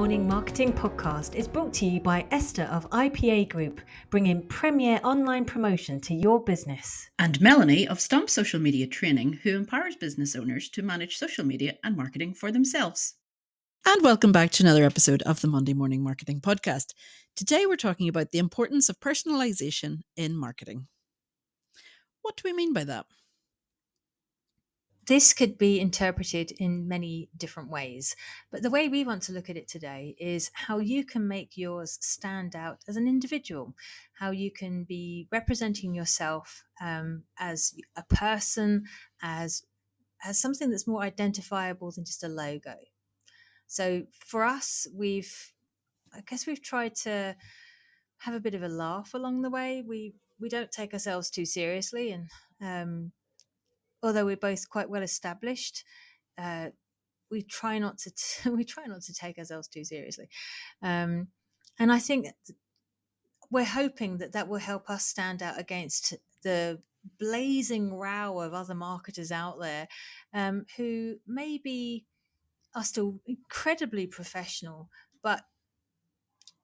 Morning Marketing Podcast is brought to you by Esther of IPA Group, bringing premier online promotion to your business. And Melanie of Stomp Social Media Training, who empowers business owners to manage social media and marketing for themselves. And welcome back to another episode of the Monday Morning Marketing Podcast. Today we're talking about the importance of personalisation in marketing. What do we mean by that? This could be interpreted in many different ways, but the way we want to look at it today is how you can make yours stand out as an individual, how you can be representing yourself as a person, as something that's more identifiable than just a logo. So for us, I guess we've tried to have a bit of a laugh along the way. We don't take ourselves too seriously, and although we're both quite well established, we try not to we try not to take ourselves too seriously. And I think we're hoping that will help us stand out against the blazing row of other marketers out there who maybe are still incredibly professional, but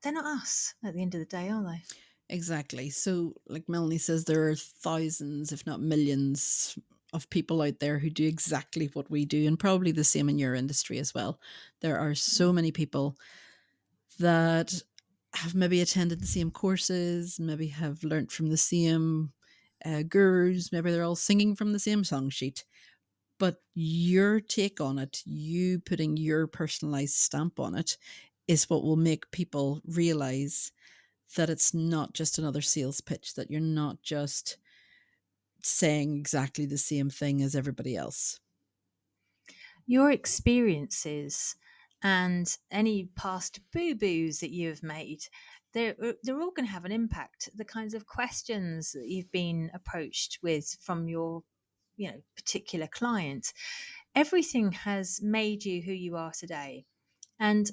they're not us at the end of the day, are they? Exactly. So, like Melanie says, there are thousands, if not millions, of people out there who do exactly what we do, and probably the same in your industry as well. There are so many people that have maybe attended the same courses, maybe have learnt from the same gurus, maybe they're all singing from the same song sheet. But your take on it, you putting your personalized stamp on it, is what will make people realize that it's not just another sales pitch, that you're not just saying exactly the same thing as everybody else. Your experiences and any past boo-boos that you have made, they're all going to have an impact. The kinds of questions that you've been approached with from your particular client, everything has made you who you are today. And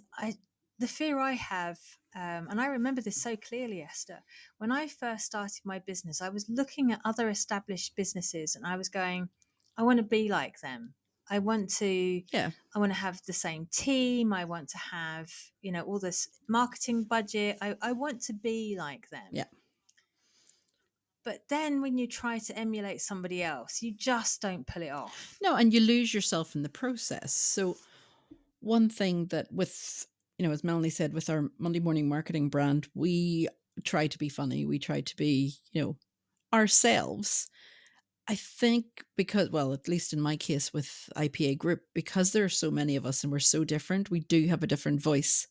the fear I have, and I remember this so clearly, Esther, when I first started my business, I was looking at other established businesses and I was going, I want to be like them. I want to have the same team. I want to have, all this marketing budget. I want to be like them. Yeah. But then when you try to emulate somebody else, you just don't pull it off. No, and you lose yourself in the process. So one thing that with, as Melanie said, with our Monday Morning Marketing brand, we try to be funny. We try to be, ourselves. I think because, well, at least in my case with IPA Group, because there are so many of us and we're so different, we do have a different voice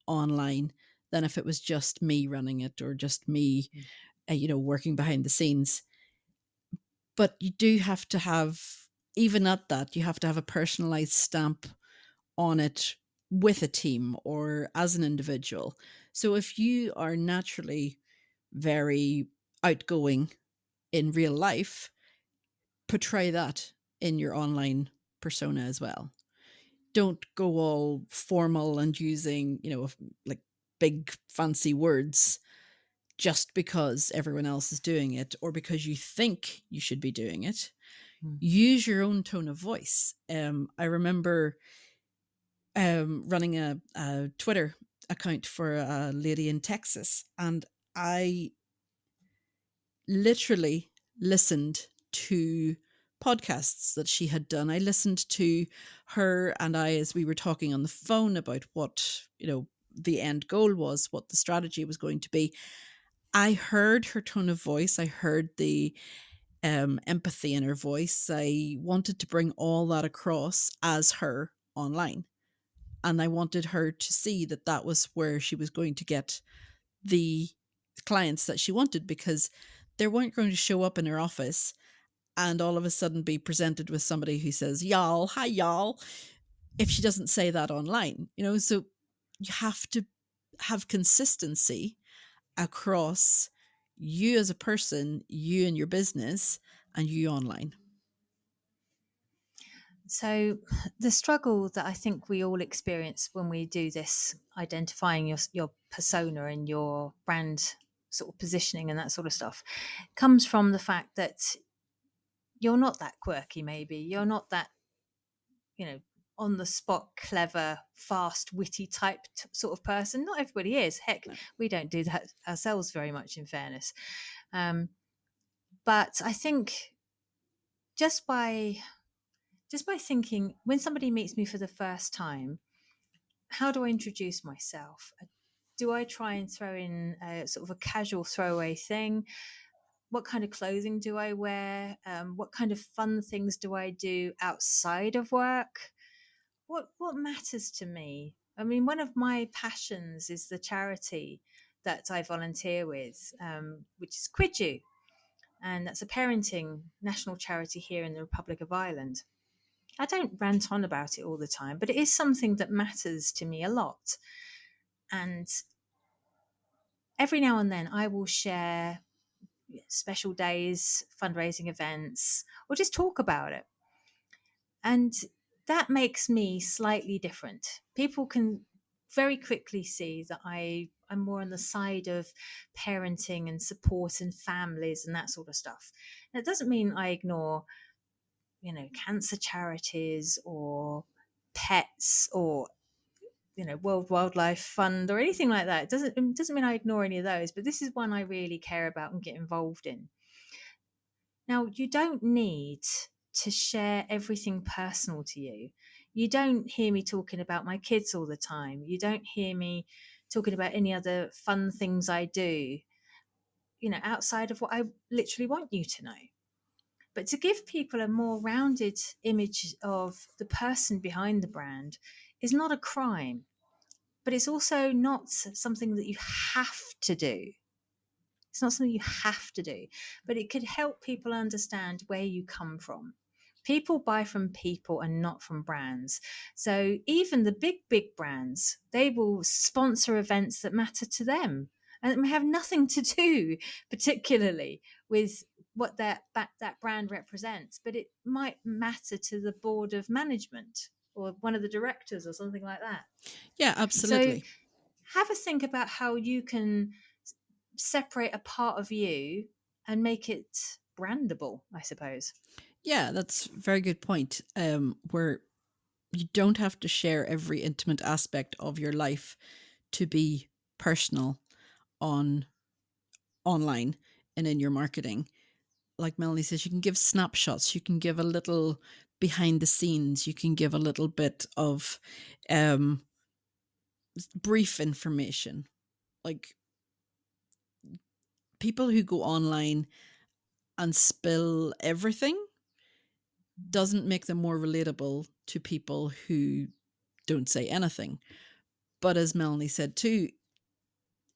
online than if it was just me running it or just me, working behind the scenes. But you do have to have, even at that, you have to have a personalized stamp on it with a team or as an individual. So if you are naturally very outgoing in real life, portray that in your online persona as well. Don't go all formal and using, like big fancy words just because everyone else is doing it or because you think you should be doing it. Use your own tone of voice. I remember running a Twitter account for a lady in Texas, and I literally listened to podcasts that she had done. I listened to her and I as we were talking on the phone about what, the end goal was, what the strategy was going to be. I heard her tone of voice. I heard the empathy in her voice. I wanted to bring all that across as her online. And I wanted her to see that that was where she was going to get the clients that she wanted, because they weren't going to show up in her office and all of a sudden be presented with somebody who says, y'all, hi, y'all, if she doesn't say that online, so you have to have consistency across you as a person, you and your business, and you online. So the struggle that I think we all experience when we do this, identifying your persona and your brand sort of positioning and that sort of stuff, comes from the fact that you're not that quirky. Maybe you're not that, on the spot, clever, fast, witty type sort of person. Not everybody is. Heck, No. we don't do that ourselves very much, in fairness. But I think just by thinking, when somebody meets me for the first time, how do I introduce myself? Do I try and throw in a sort of a casual throwaway thing? What kind of clothing do I wear? What kind of fun things do I do outside of work? What matters to me? I mean, one of my passions is the charity that I volunteer with, which is Quidju, and that's a parenting national charity here in the Republic of Ireland. I don't rant on about it all the time, but it is something that matters to me a lot. And every now and then I will share special days, fundraising events, or just talk about it. And that makes me slightly different. People can very quickly see that I'm more on the side of parenting and support and families and that sort of stuff. And it doesn't mean I ignore, cancer charities or pets or World Wildlife Fund or anything like that. It doesn't mean I ignore any of those, but this is one I really care about and get involved in. Now, you don't need to share everything personal to you. You don't hear me talking about my kids all the time. You don't hear me talking about any other fun things I do, outside of what I literally want you to know. But to give people a more rounded image of the person behind the brand is not a crime, but it's also not something that you have to do. It's not something you have to do, but it could help people understand where you come from. People buy from people and not from brands. So even the big brands, they will sponsor events that matter to them. And it may have nothing to do particularly with what that brand represents, but it might matter to the board of management or one of the directors or something like that. Yeah, So absolutely. have a think about how you can separate a part of you and make it brandable, I suppose. Yeah, that's a very good point. Where you don't have to share every intimate aspect of your life to be personal on online and in your marketing. Like Melanie says, you can give snapshots, you can give a little behind the scenes, you can give a little bit of um, brief information. Like people who go online and spill everything doesn't make them more relatable to people who don't say anything. But as Melanie said too,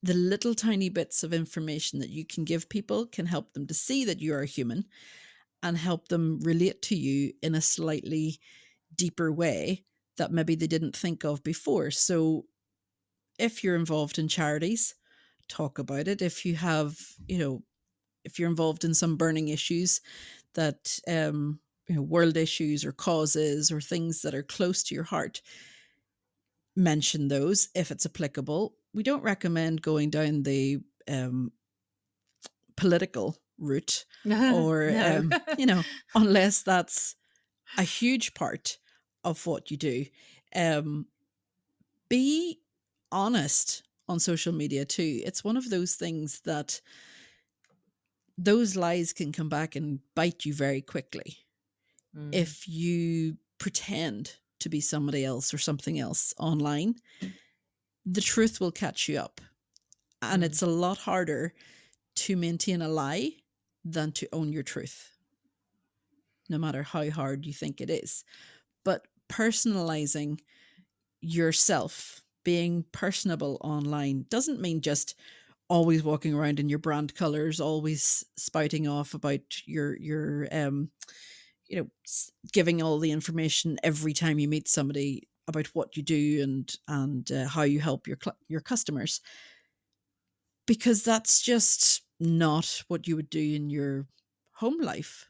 the little tiny bits of information that you can give people can help them to see that you are a human and help them relate to you in a slightly deeper way that maybe they didn't think of before. So if you're involved in charities, talk about it. If you have, if you're involved in some burning issues that, world issues or causes or things that are close to your heart, mention those if it's applicable. We don't recommend going down the political route or, No. unless that's a huge part of what you do. Be honest on social media too. It's one of those things that those lies can come back and bite you very quickly if you pretend to be somebody else or something else online. The truth will catch you up, and it's a lot harder to maintain a lie than to own your truth, no matter how hard you think it is. But personalizing yourself, being personable online, doesn't mean just always walking around in your brand colors, always spouting off about your giving all the information every time you meet somebody about what you do and how you help your customers, because that's just not what you would do in your home life.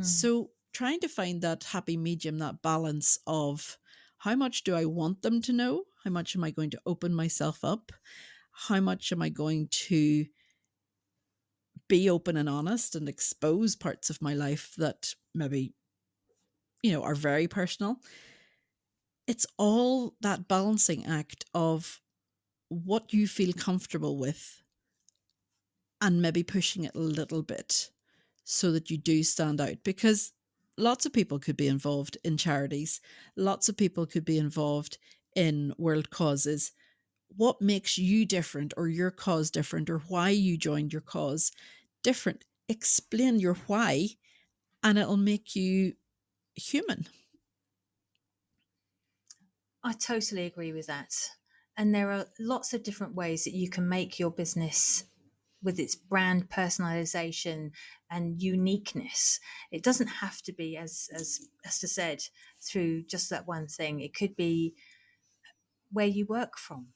So trying to find that happy medium, that balance of how much do I want them to know? How much am I going to open myself up? How much am I going to be open and honest and expose parts of my life that maybe, are very personal? it's all that balancing act of what you feel comfortable with and maybe pushing it a little bit so that you do stand out. Because lots of people could be involved in charities, lots of people could be involved in world causes. What makes you different, or your cause different, or why you joined your cause different? Explain your why, and it'll make you human. I totally agree with that. And there are lots of different ways that you can make your business with its brand personalization and uniqueness. It doesn't have to be, as Esther said, through just that one thing. It could be where you work from.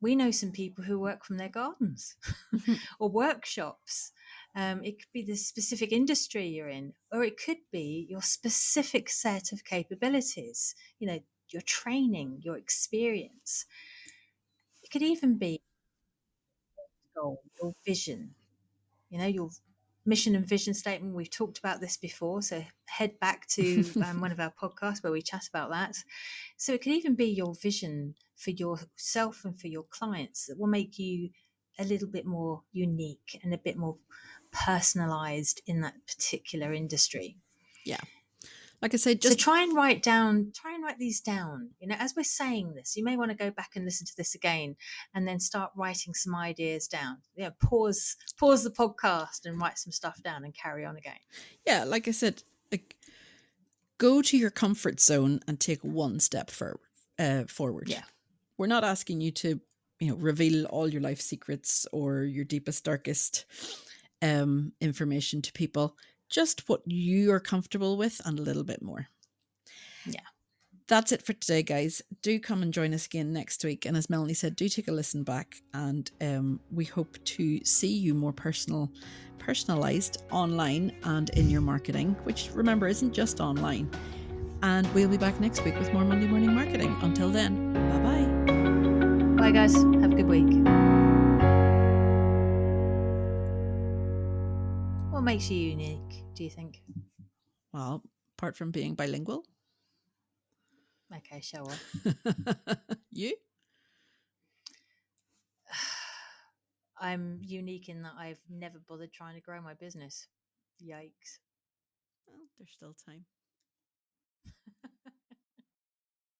We know some people who work from their gardens or workshops. It could be the specific industry you're in, or it could be your specific set of capabilities, your training, your experience. It could even be goal, your vision, your mission and vision statement. We've talked about this before, so head back to one of our podcasts where we chat about that. So it could even be your vision for yourself and for your clients that will make you a little bit more unique and a bit more personalized in that particular industry. Yeah. Like I said, So just try and write these down. As we're saying this, you may want to go back and listen to this again and then start writing some ideas down. Pause the podcast and write some stuff down and carry on again. yeah, like I said, like, go to your comfort zone and take one step forward. Yeah. We're not asking you to, reveal all your life secrets or your deepest, darkest information to people. Just what you are comfortable with and a little bit more. Yeah. That's it for today, guys. Do come and join us again next week. And as Melanie said, do take a listen back. And we hope to see you more personalized online and in your marketing, which, remember, isn't just online. And we'll be back next week with more Monday Morning Marketing. Until then, bye-bye. Bye, guys. Have a good week. What makes you unique, do you think? Well, apart from being bilingual. Okay, show off. You? I'm unique in that I've never bothered trying to grow my business. Yikes. Well, there's still time.